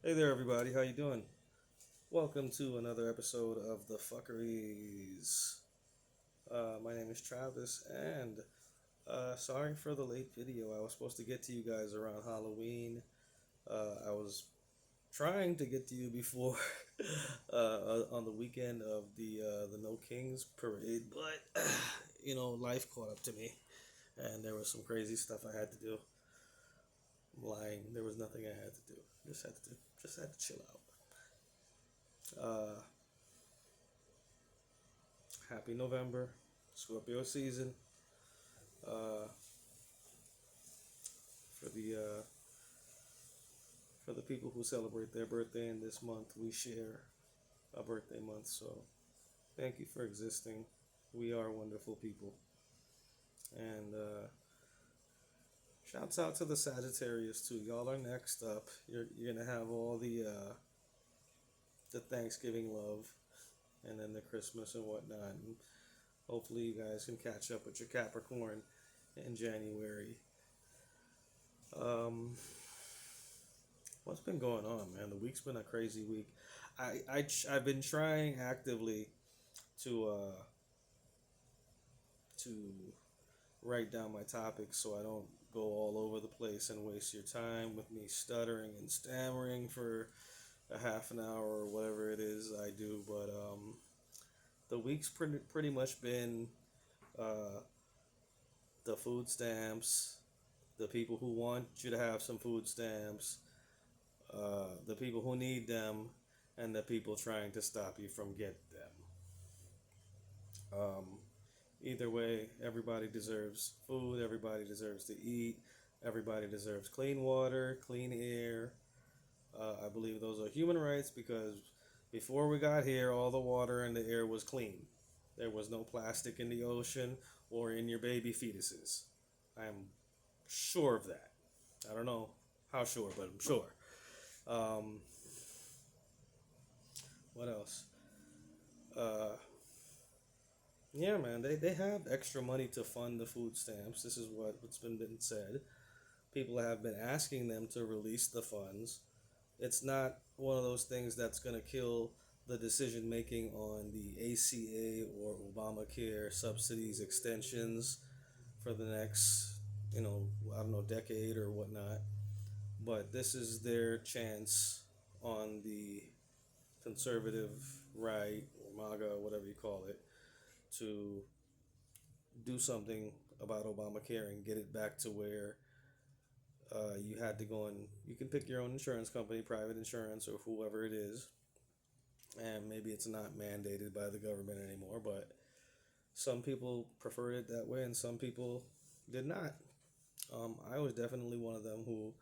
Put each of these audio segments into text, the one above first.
Hey there, everybody. How you doing? Welcome to another episode of the Fuckeries. My name is Travis, and sorry for the late video. I was supposed to get to you guys around Halloween. I was trying to get to you before on the weekend of the No Kings parade, but life caught up to me, and there was some crazy stuff I had to do. I'm lying. There was nothing I had to do. Just had to chill out. Happy November, Scorpio season. Uh, for the people who celebrate their birthday in this month, we share a birthday month. So thank you for existing. We are wonderful people. And shouts out to the Sagittarius too. Y'all are next up. You're gonna have all the Thanksgiving love, and then the Christmas and whatnot. And hopefully you guys can catch up with your Capricorn in January. Um, what's been going on, man? The week's been a crazy week. I've been trying actively to to write down my topics so I don't go all over the place and waste your time with me stuttering and stammering for a half an hour or whatever it is I do. But the week's pretty much been uh, the food stamps, the people who want you to have some food stamps, the people who need them, and the people trying to stop you from get them. Um, Either way, everybody deserves food. Everybody deserves to eat. Everybody deserves clean water, clean air. I believe those are human rights because before we got here, all the water and the air was clean. There was no plastic in the ocean or in your baby fetuses. I am sure of that. I don't know how sure, but I'm sure. Um, what else? Uh, yeah, man, they have extra money to fund the food stamps. This is what's been said. People have been asking them to release the funds. It's not one of those things that's going to kill the decision making on the ACA or Obamacare subsidies extensions for the next, I don't know, decade or whatnot. But this is their chance on the conservative right or MAGA, whatever you call it, to do something about Obamacare and get it back to where you had to go and you can pick your own insurance company, private insurance, or whoever it is, and maybe it's not mandated by the government anymore. But some people preferred it that way, and some people did not. I was definitely one of them who,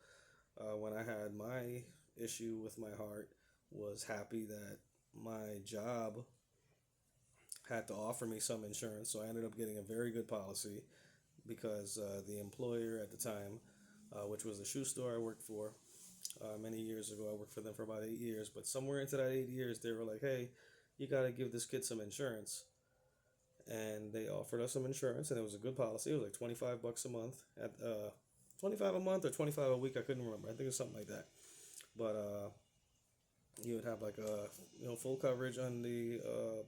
when I had my issue with my heart, was happy that my job had to offer me some insurance. So I ended up getting a very good policy because the employer at the time, which was the shoe store I worked for many years ago, I worked for them for about 8 years. But somewhere into that 8 years, they were like, "Hey, you got to give this kid some insurance," and they offered us some insurance, and it was a good policy. It was like $25 a month at 25 a month or 25 a week. I couldn't remember. I think it was something like that. But you would have like a full coverage on the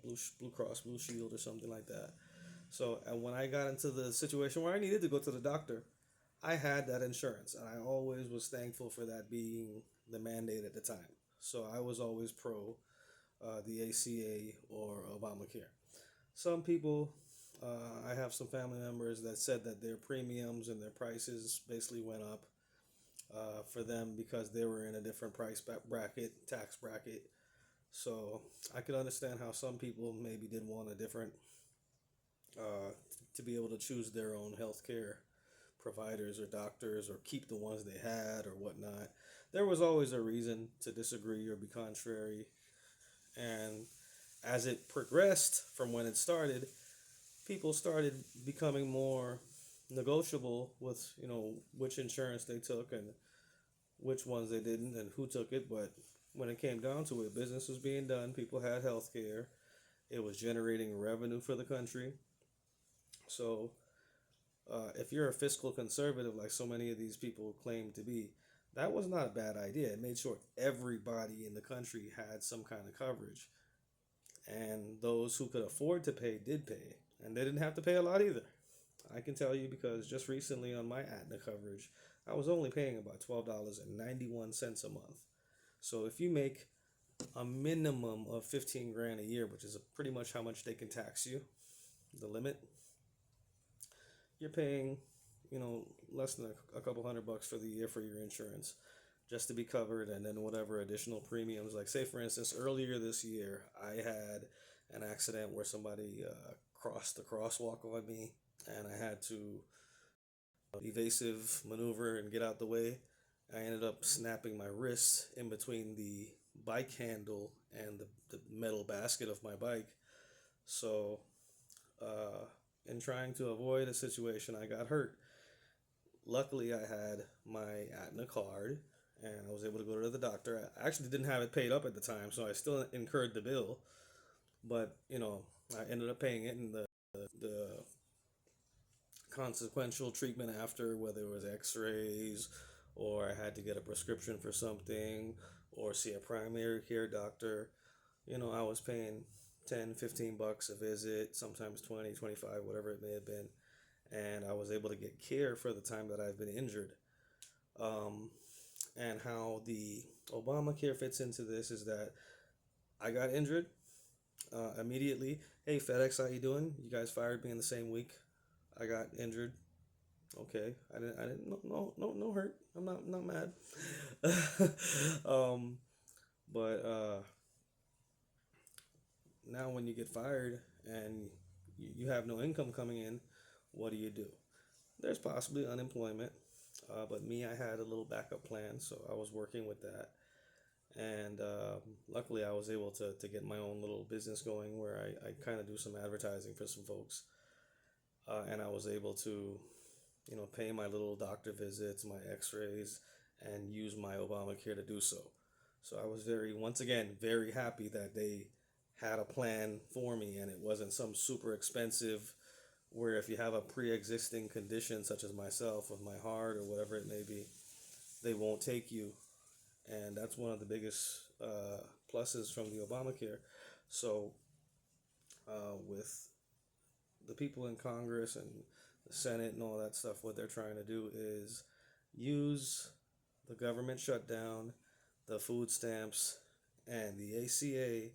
Blue Cross Blue Shield or something like that. So and when I got into the situation where I needed to go to the doctor, I had that insurance, and I always was thankful for that being the mandate at the time. So I was always pro the ACA or Obamacare. Some people, I have some family members that said that their premiums and their prices basically went up for them because they were in a different price bracket, tax bracket. So I could understand how some people maybe did want a different, uh, to be able to choose their own healthcare providers or doctors or keep the ones they had or whatnot. There was always a reason to disagree or be contrary. And as it progressed from when it started, people started becoming more negotiable with, which insurance they took and which ones they didn't and who took it. But when it came down to it, business was being done, people had health care, it was generating revenue for the country. So if you're a fiscal conservative, like so many of these people claim to be, That was not a bad idea. It made sure everybody in the country had some kind of coverage. And those who could afford to pay did pay. And they didn't have to pay a lot either. I can tell you because just recently on my Aetna coverage, I was only paying about $12.91 a month. So if you make a minimum of 15 grand a year, which is pretty much how much they can tax you, the limit, you're paying, less than a couple $100 for the year for your insurance just to be covered, and then whatever additional premiums. Like, say, for instance, earlier this year, I had an accident where somebody crossed the crosswalk on me, and I had to evasive maneuver and get out the way. I ended up snapping my wrist in between the bike handle and the metal basket of my bike. So, uh, in trying to avoid a situation, I got hurt. Luckily, I had my Aetna card and I was able to go to the doctor. I actually didn't have it paid up at the time, so I still incurred the bill. But, I ended up paying it, and the consequential treatment after, whether it was x-rays or I had to get a prescription for something or see a primary care doctor, I was paying 10, $15 a visit, sometimes 20, 25, whatever it may have been. And I was able to get care for the time that I've been injured. Um, and how the Obamacare fits into this is that I got injured immediately. Hey, FedEx, how you doing? You guys fired me in the same week. I got injured. Okay, I didn't, no hurt. I'm not mad. um, but now when you get fired and you have no income coming in, what do? There's possibly unemployment, but me, I had a little backup plan, so I was working with that. And luckily, I was able to get my own little business going where I kind of do some advertising for some folks. And I was able to, pay my little doctor visits, my x rays, and use my Obamacare to do so. So I was once again, very happy that they had a plan for me and it wasn't some super expensive where if you have a pre-existing condition such as myself with my heart or whatever it may be, they won't take you. And that's one of the biggest pluses from the Obamacare. So with the people in Congress and the Senate and all that stuff, what they're trying to do is use the government shutdown, the food stamps, and the ACA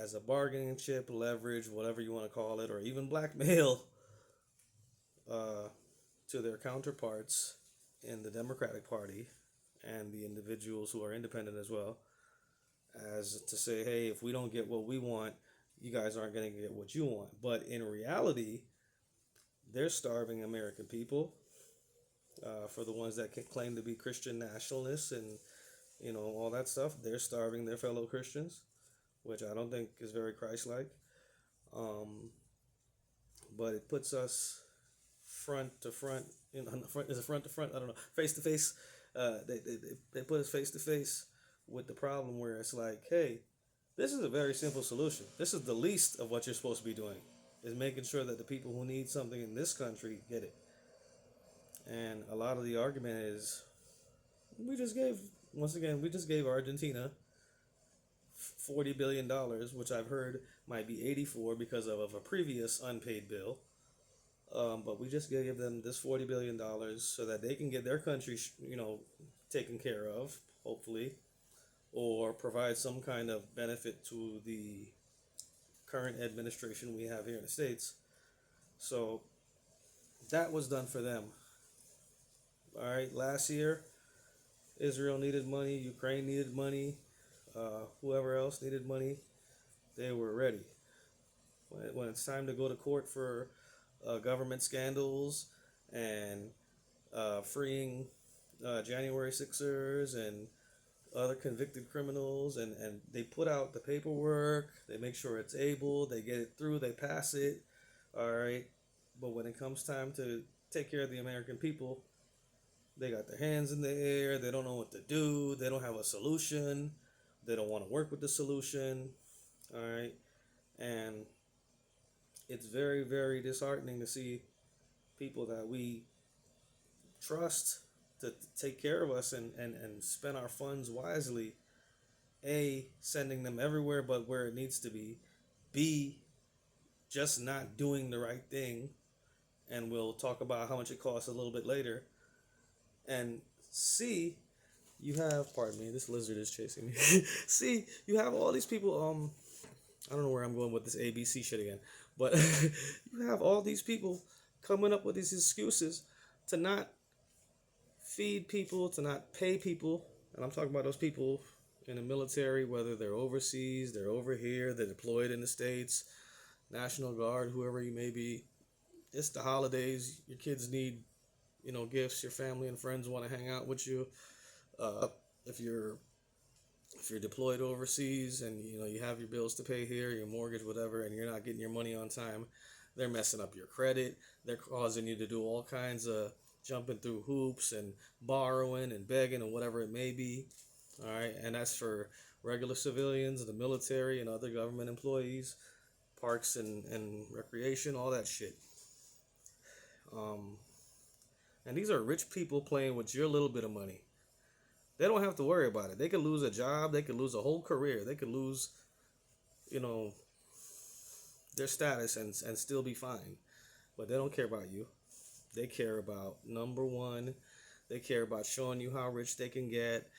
as a bargaining chip, leverage, whatever you want to call it, or even blackmail uh, to their counterparts in the Democratic Party and the individuals who are independent as well, as to say, hey, if we don't get what we want, you guys aren't going to get what you want. But in reality, they're starving American people. For the ones that can claim to be Christian nationalists and all that stuff, they're starving their fellow Christians, which I don't think is very Christ-like. Um, but it puts us front to front. Front is it front to front? I don't know. Face to face. They put us face to face with the problem where it's like, hey, this is a very simple solution. This is the least of what you're supposed to be doing, is making sure that the people who need something in this country get it. And a lot of the argument is we just gave we just gave Argentina $40 billion, which I've heard might be 84 because of a previous unpaid bill. But we just gave them this $40 billion so that they can get their country, taken care of, hopefully, or provide some kind of benefit to the current administration we have here in the States. So that was done for them. All right, last year, Israel needed money, Ukraine needed money, whoever else needed money, they were ready. When it's time to go to court for government scandals and freeing January Sixers and other convicted criminals, and they put out the paperwork, they make sure it's able, they get it through, they pass it, all right. But when it comes time to take care of the American people, they got their hands in the air, they don't know what to do, they don't have a solution, they don't want to work with the solution, all right. And it's very, very disheartening to see people that we trust to take care of us and spend our funds wisely. A, sending them everywhere but where it needs to be. B, just not doing the right thing. And we'll talk about how much it costs a little bit later. And C, you have, pardon me, this lizard is chasing me. C, you have all these people, I don't know where I'm going with this ABC shit again, but you have all these people coming up with these excuses to not feed people, to not pay people. And I'm talking about those people in the military, whether they're overseas, they're over here, they're deployed in the States, National Guard, whoever you may be. It's the holidays. Your kids need, gifts. Your family and friends want to hang out with you. Uh, if you're if you're deployed overseas and you have your bills to pay here, your mortgage, whatever, and you're not getting your money on time, they're messing up your credit. They're causing you to do all kinds of jumping through hoops and borrowing and begging and whatever it may be. All right, and that's for regular civilians, the military, and other government employees, parks and recreation, all that shit. Um, and these are rich people playing with your little bit of money. They don't have to worry about it. They could lose a job. They could lose a whole career. They could lose, you know, their status and still be fine. But they don't care about you. They care about number one. They care about showing you how rich they can get,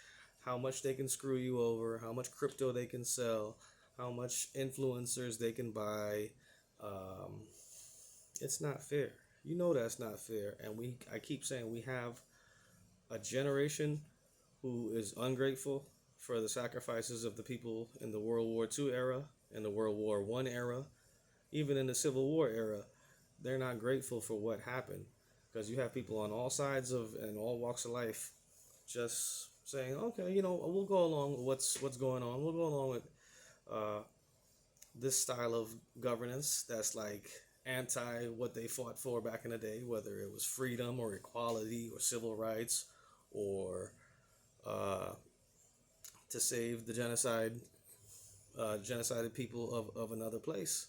how much they can screw you over, how much crypto they can sell, how much influencers they can buy. Um, it's not fair. You know that's not fair. And I keep saying we have a generation who is ungrateful for the sacrifices of the people in the World War II era, in the World War I era, even in the Civil War era. They're not grateful for what happened because you have people on all sides of and all walks of life just saying, okay, we'll go along with what's going on. We'll go along with uh, this style of governance that's like anti what they fought for back in the day, whether it was freedom or equality or civil rights or uh, to save the genocided people of another place.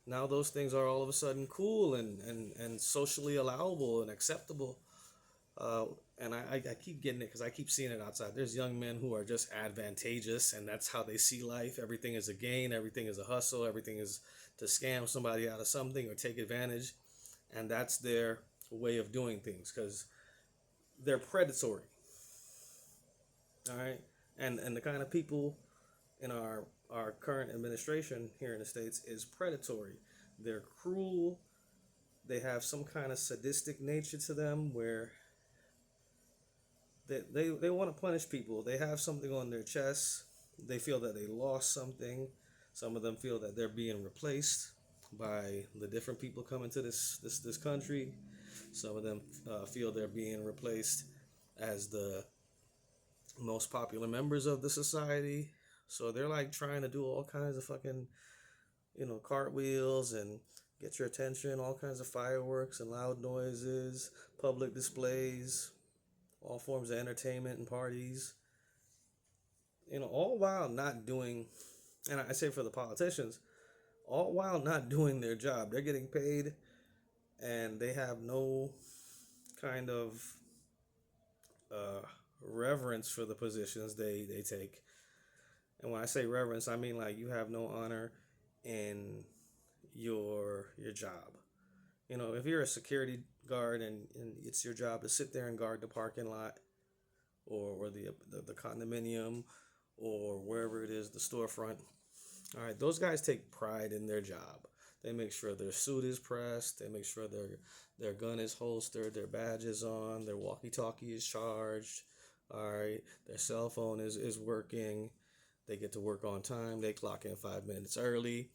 Now those things are all of a sudden cool and socially allowable and acceptable. Uh, and I keep getting it because I keep seeing it outside. There's young men who are just advantageous, and that's how they see life. Everything is a gain, everything is a hustle, everything is to scam somebody out of something or take advantage. And that's their way of doing things because they're predatory. All right. And the kind of people in our current administration here in the States is predatory. They're cruel. They have some kind of sadistic nature to them where they want to punish people. They have something on their chest. They feel that they lost something. Some of them feel that they're being replaced by the different people coming to this country. Some of them feel they're being replaced as the most popular members of the society. So they're like trying to do all kinds of fucking, cartwheels and get your attention, all kinds of fireworks and loud noises, public displays, all forms of entertainment and parties. All while not doing, and I say for the politicians, all while not doing their job. They're getting paid and they have no kind of uh, reverence for the positions they take. And when I say reverence, I mean like you have no honor in your job. If you're a security guard and it's your job to sit there and guard the parking lot or the condominium or wherever it is, the storefront. All right, those guys take pride in their job. They make sure their suit is pressed. They make sure their gun is holstered, their badge is on, their walkie-talkie is charged. All right, their cell phone is working. They get to work on time. They clock in 5 minutes early.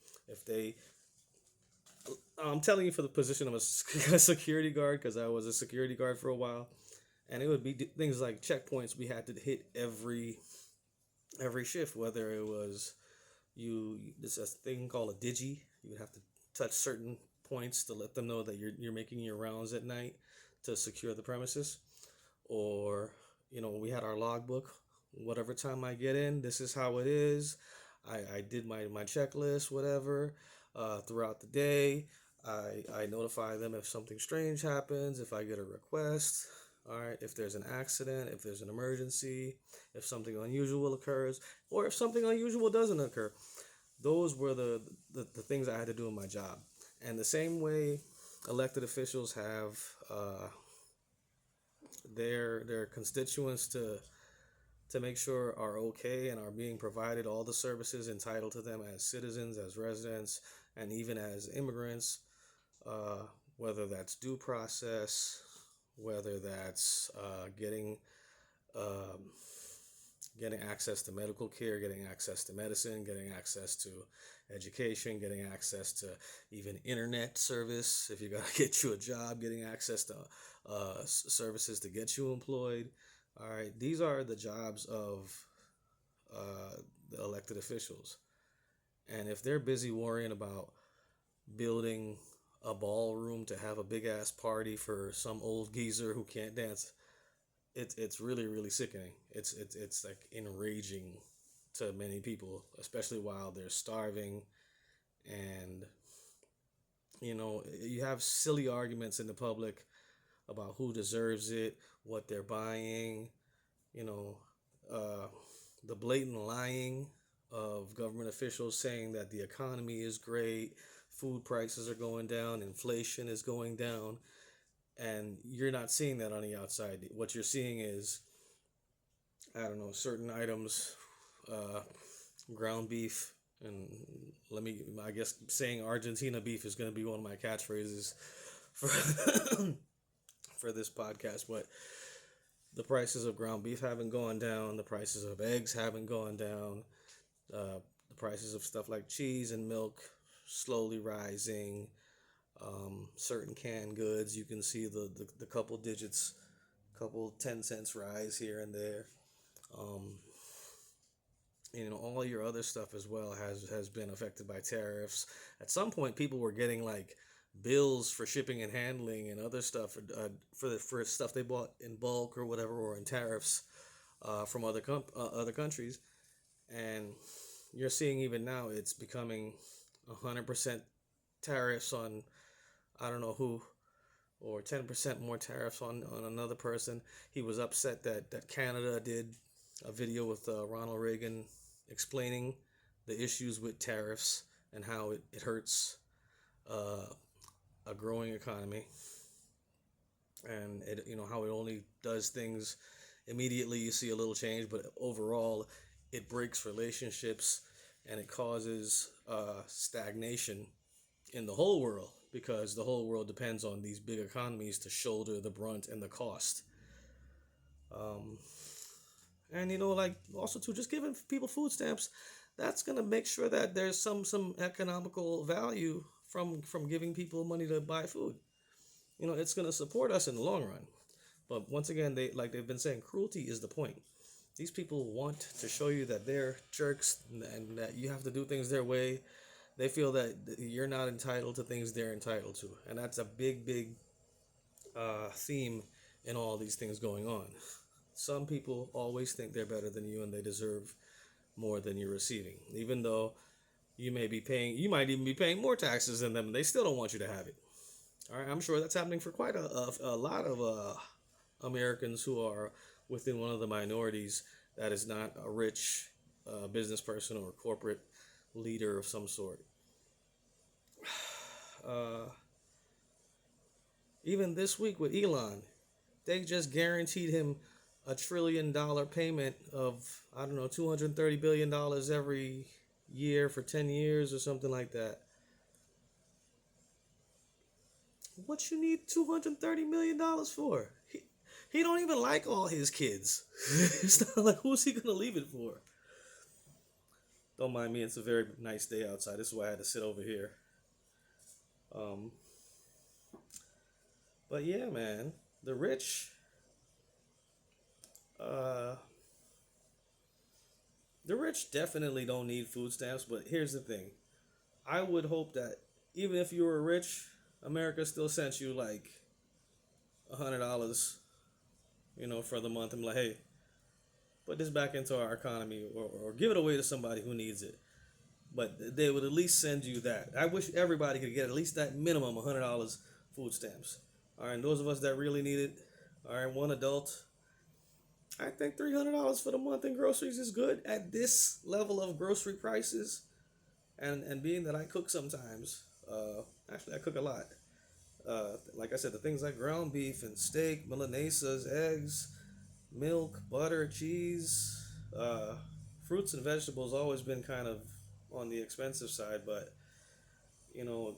I'm telling you for the position of a security guard because I was a security guard for a while, and it would be things like checkpoints we had to hit every shift. Whether it was there's a thing called a digi. You would have to touch certain points to let them know that you're making your rounds at night to secure the premises, or we had our logbook. Whatever time I get in, this is how it is. I did my checklist, whatever, throughout the day. I notify them if something strange happens, if I get a request. All right, if there's an accident, if there's an emergency, if something unusual occurs, or if something unusual doesn't occur, those were the things I had to do in my job. And the same way elected officials have their constituents to make sure are okay and are being provided all the services entitled to them as citizens, as residents, and even as immigrants, uh, whether that's due process, whether that's um, getting access to medical care, getting access to medicine, getting access to education, getting access to even internet service. If you got to get you a job, getting access to services to get you employed. All right, these are the jobs of the elected officials. And if they're busy worrying about building a ballroom to have a big ass party for some old geezer who can't dance, it's really really sickening. It's like enraging to many people, especially while they're starving. And you have silly arguments in the public about who deserves it, what they're buying. You know, uh, the blatant lying of government officials saying that the economy is great, food prices are going down, inflation is going down, and you're not seeing that on the outside. What you're seeing is, I don't know, certain items, uh, ground beef, and I guess saying Argentina beef is going to be one of my catchphrases for for this podcast. But the prices of ground beef haven't gone down. The prices of eggs haven't gone down. The prices of stuff like cheese and milk slowly rising. Certain canned goods, you can see the couple digits, couple 10 cents rise here and there. Um, all your other stuff as well has been affected by tariffs. At some point, people were getting like bills for shipping and handling and other stuff for stuff they bought in bulk or whatever, or in tariffs from other countries. And you're seeing even now it's becoming 100% tariffs on I don't know who, or 10% more tariffs on another person. He was upset that Canada did a video with Ronald Reagan explaining the issues with tariffs and how it hurts uh, a growing economy, and how it only does things immediately. You see a little change, but overall it breaks relationships and it causes stagnation in the whole world, because the whole world depends on these big economies to shoulder the brunt and the cost. Um, and like also too, just giving people food stamps, that's gonna make sure that there's some economical value from giving people money to buy food. It's gonna support us in the long run. But once again, they've been saying, cruelty is the point. These people want to show you that they're jerks and that you have to do things their way. They feel that you're not entitled to things they're entitled to, and that's a big theme in all these things going on. Some people always think they're better than you and they deserve more than you're receiving, even though you might even be paying more taxes than them, and they still don't want you to have it. All right, I'm sure that's happening for quite a lot of Americans who are within one of the minorities that is not a rich business person or a corporate leader of some sort. Uh, Even this week with Elon, they just guaranteed him $1 trillion payment of, I don't know, $230 billion every year for 10 years or something like that. What you need $230 million for? He don't even like all his kids. It's not like, who's he gonna leave it for? Don't mind me. It's a very nice day outside. This is why I had to sit over here. Um, but yeah, man, the rich, uh, the rich definitely don't need food stamps. But here's the thing: I would hope that even if you were rich, America still sent you like $100, for the month. I'm like, hey, put this back into our economy, or give it away to somebody who needs it. But they would at least send you that. I wish everybody could get at least that minimum $100 food stamps. All right, and those of us that really need it, All right, one adult. I think $300 for the month in groceries is good at this level of grocery prices. And being that I cook sometimes, actually I cook a lot. Like I said, the things like ground beef and steak, milanesas, eggs, milk, butter, cheese, uh, fruits and vegetables always been kind of on the expensive side, but you know,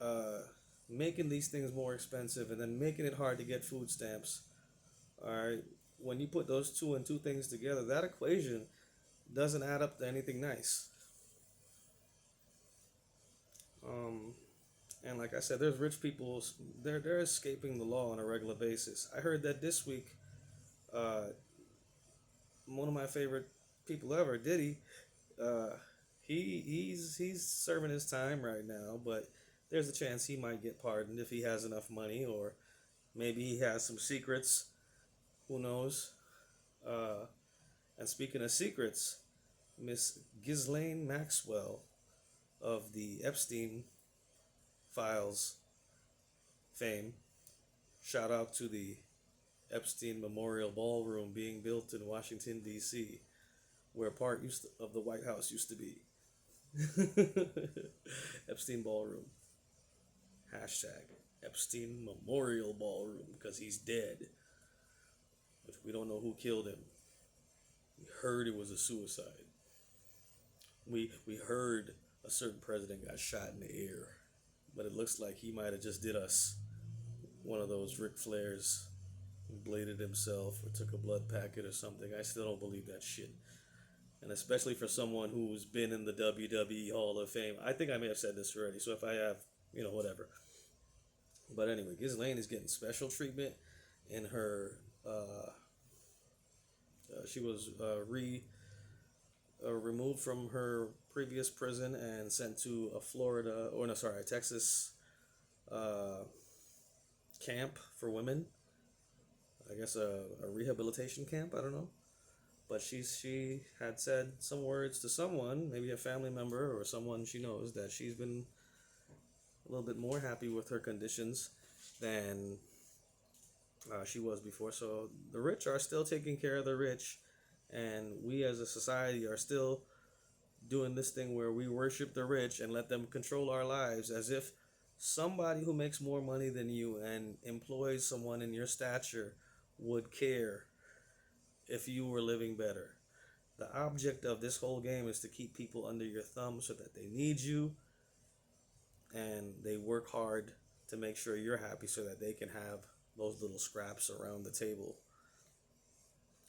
uh, making these things more expensive and then making it hard to get food stamps. All right, when you put those two and two things together, that equation doesn't add up to anything nice. Um, and like I said, there's rich people, they're escaping the law on a regular basis. I heard that this week, uh, one of my favorite people ever, Diddy, uh, he's serving his time right now, but there's a chance he might get pardoned if he has enough money, or maybe he has some secrets. Who knows? Uh, and speaking of secrets, Miss Ghislaine Maxwell of the Epstein files fame. Shout out to the Epstein Memorial Ballroom being built in Washington D.C., where part of the White House used to be. Epstein Ballroom. Hashtag Epstein Memorial Ballroom because he's dead, but we don't know who killed him. We heard it was a suicide. We heard a certain president got shot in the air, but it looks like he might have just did us one of those Ric Flairs, bladed himself or took a blood packet or something. I still don't believe that shit. And especially for someone who's been in the WWE Hall of Fame. I think I may have said this already, so if I have, whatever. But anyway, Ghislaine is getting special treatment in her. She was removed from her previous prison and sent to a Florida, or no, sorry, a Texas uh, camp for women. I guess a rehabilitation camp. I don't know. But she had said some words to someone, maybe a family member or someone she knows, that she's been a little bit more happy with her conditions than she was before. So the rich are still taking care of the rich, and we as a society are still doing this thing where we worship the rich and let them control our lives as if somebody who makes more money than you and employs someone in your stature would care if you were living better. The object of this whole game is to keep people under your thumb so that they need you and they work hard to make sure you're happy so that they can have those little scraps around the table.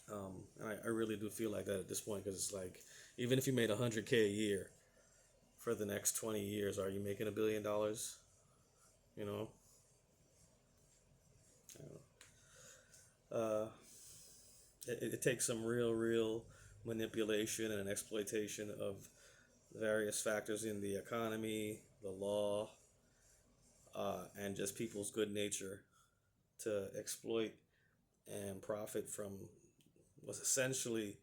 And I really do feel like that at this point because it's like, even if you made 100K a year for the next 20 years, are you making $1 billion? You know? Uh, it takes some real manipulation and exploitation of various factors in the economy, the law, and just people's good nature to exploit and profit from what's essentially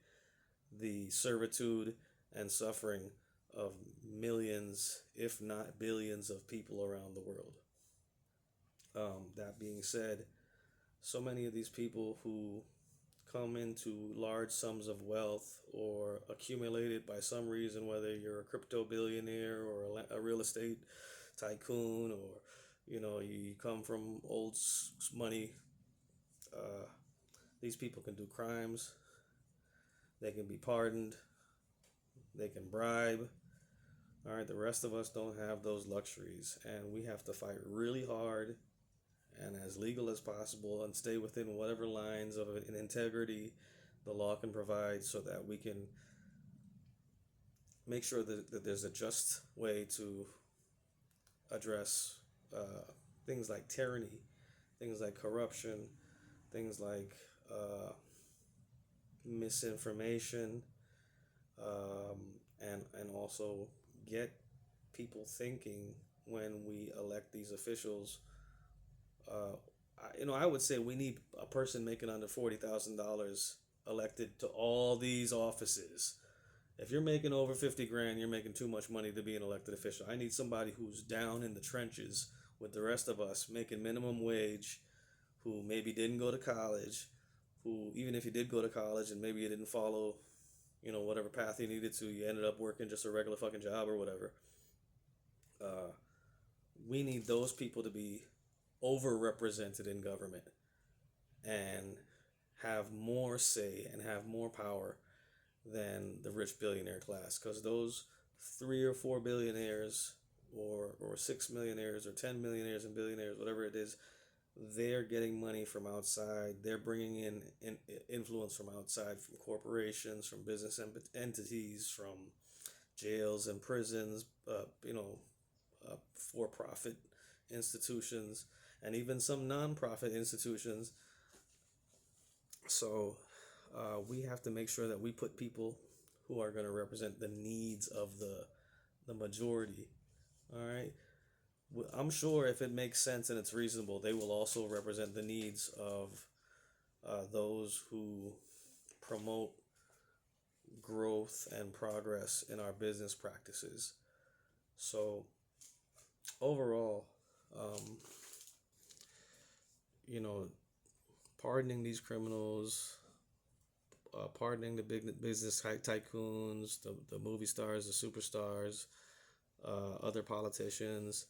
the servitude and suffering of millions, if not billions, of people around the world. That being said, so many of these people who come into large sums of wealth or accumulate it by some reason, whether you're a crypto billionaire or a real estate tycoon, or you come from old money. Uh, these people can do crimes. They can be pardoned. They can bribe. All right, the rest of us don't have those luxuries, and we have to fight really hard and as legal as possible and stay within whatever lines of an integrity the law can provide so that we can make sure that there's a just way to address things like tyranny, things like corruption, things like misinformation, and also get people thinking when we elect these officials. Uh, I would say we need a person making under $40,000 elected to all these offices. If you're making over 50 grand, you're making too much money to be an elected official. I need somebody who's down in the trenches with the rest of us making minimum wage, who maybe didn't go to college, who, even if you did go to college and maybe you didn't follow, whatever path you needed to, you ended up working just a regular fucking job or whatever. Uh, we need those people to be overrepresented in government and have more say and have more power than the rich billionaire class, because those 3 or 4 billionaires, or 6 millionaires, or 10 millionaires and billionaires, whatever it is, they're getting money from outside. They're bringing in influence from outside, from corporations, from business entities, from jails and prisons, for-profit institutions, and even some non-profit institutions. So we have to make sure that we put people who are going to represent the needs of the majority. All right. I'm sure if it makes sense and it's reasonable, they will also represent the needs of those who promote growth and progress in our business practices. So overall, um, you know, pardoning these criminals, pardoning the big business tycoons, the movie stars, the superstars, other politicians,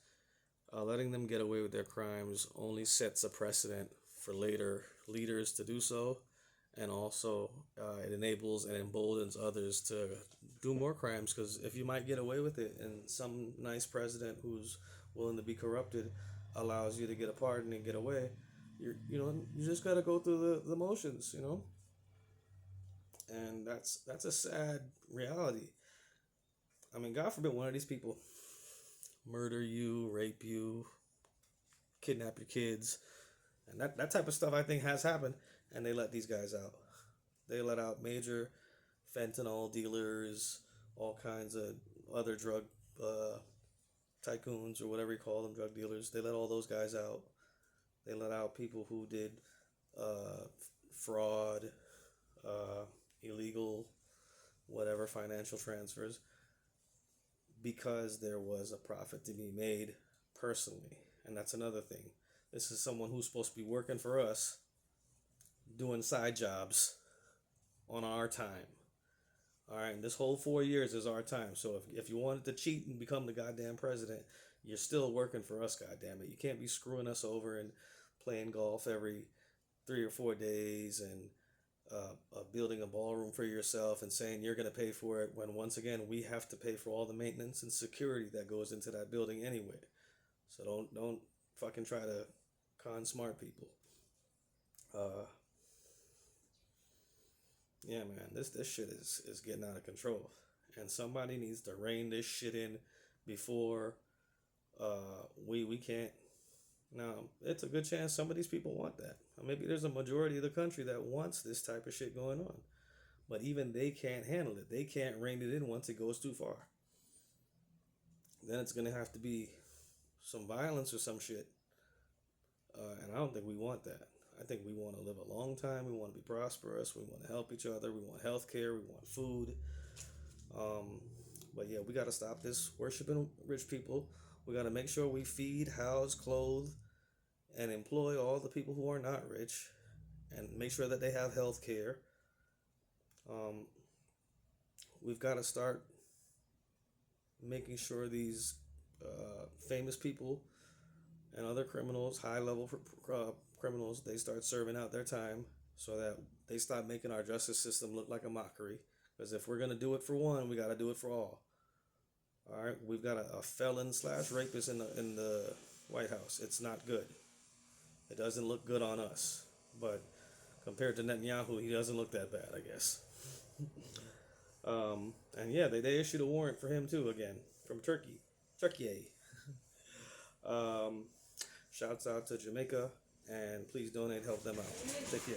letting them get away with their crimes only sets a precedent for later leaders to do so, and also it enables and emboldens others to do more crimes, because if you might get away with it and some nice president who's willing to be corrupted allows you to get a pardon and get away, you just got to go through the motions, and that's a sad reality. I mean, God forbid one of these people murder you, rape you, kidnap your kids, and that type of stuff I think has happened, and they let these guys out. They let out major fentanyl dealers, all kinds of other drug tycoons or whatever you call them, drug dealers. They let all those guys out. They let out people who did fraud, illegal, whatever financial transfers, because there was a profit to be made personally. And that's another thing. This is someone who's supposed to be working for us, doing side jobs on our time. All right, and this whole 4 years is our time. So if you wanted to cheat and become the goddamn president, you're still working for us, goddamn it. You can't be screwing us over and playing golf every 3 or 4 days and building a ballroom for yourself and saying you're going to pay for it, when once again we have to pay for all the maintenance and security that goes into that building anyway. So don't fucking try to con smart people. Yeah, man, this shit is getting out of control, and somebody needs to rein this shit in before we can't. Now, it's a good chance some of these people want that. Maybe there's a majority of the country that wants this type of shit going on, but even they can't handle it. They can't rein it in once it goes too far. Then it's gonna have to be some violence or some shit, and I don't think we want that. I think we want to live a long time. We want to be prosperous. We want to help each other. We want health care. We want food. But yeah, we got to stop this worshiping rich people. We got to make sure we feed, house, clothe, and employ all the people who are not rich, and make sure that they have health care. We've got to start making sure these famous people and other criminals, high-level criminals, they start serving out their time, so that they stop making our justice system look like a mockery. Because if we're going to do it for one, we got to do it for all. All right, we've got a felon / rapist in the White House. It's not good. It doesn't look good on us. But compared to Netanyahu, he doesn't look that bad, I guess. And yeah, they issued a warrant for him too, again, from Turkey. Shouts out to Jamaica, and please donate, help them out. Take care.